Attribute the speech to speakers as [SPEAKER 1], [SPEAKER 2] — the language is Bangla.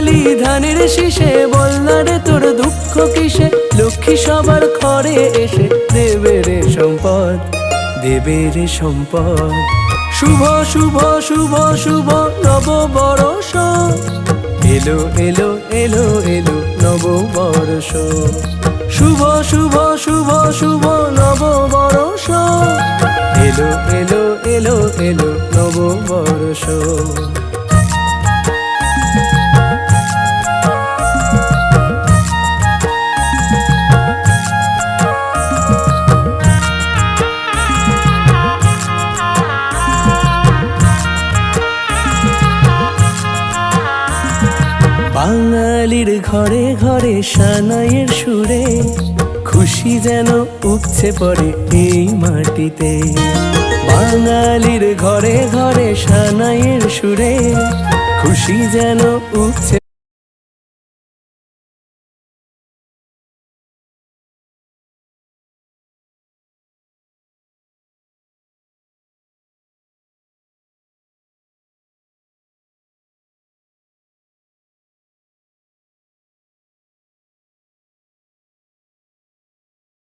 [SPEAKER 1] বাঙালি ধানের শীষে, বলনারে তোর দুঃখ কিসে? লক্ষ্মী সবার ঘরে এসে দেবে রে সম্পদ, দেবে রে সম্পদ। শুভ শুভ শুভ শুভ নববর্ষ, এলো এলো এলো এলো নববর্ষ। শুভ শুভ শুভ শুভ নববর্ষ, এলো এলো এলো এলো নববর্ষ। বাঙালির ঘরে ঘরে সানাইয়ের সুরে, খুশি যেন উপচে পড়ে এই মাটিতে। বাঙালির ঘরে ঘরে সানাইয়ের সুরে, খুশি যেন উপচে